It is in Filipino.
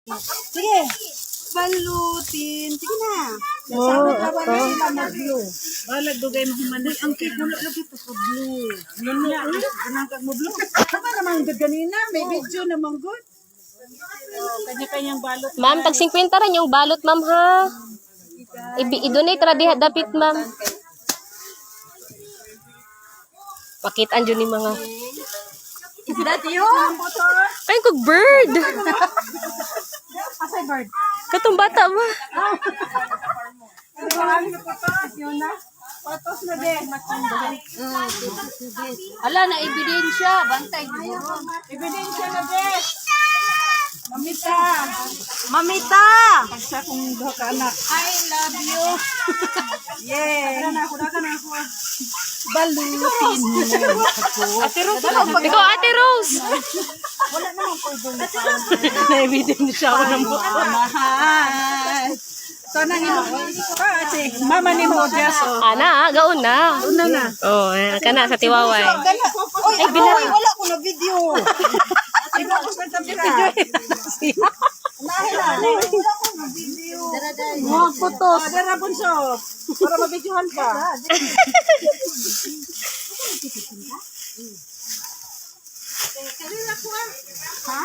Sige. Balutin. Sige na. Oh, Sabi ka ba ito. na sila mag-blue? Balag dugay mo human Ang cake mo lagi ito sa blue. Yan na. Ganang kag mo blue. Tama naman good ganina. May video naman good. kanya-kanyang balot. Ma'am, tag 50 rin yung balot, ma'am, ha? I-donate ra diha dapit, ma'am. Pakitaan dyan ni mga... Is that you? Motor? Ay, kog bird! Asay bird. Katong bata ba? Ang patos yun na. Patos na din. Ala na ebidensya, bantay mo. Ebidensya na din. Mamita. Mamita. Pagsa kong duha ka anak. I love you. Yay. Dagan ako. Balutin mo. Ate Rose. Ikaw, Ate Rose! Wala naman po doon. Na-ebidensya ako ng buto. Mahal. So, nang ino. Kasi, mama ni mo, Diaso. Ana, gaon na. Una na. Oh, kana sa Tiwaway. Oy, wala ko na video. Wala ko sa kamera. Wala ko na video. Mga putos. Dara bunso. Para mabidyohan ka. Ha?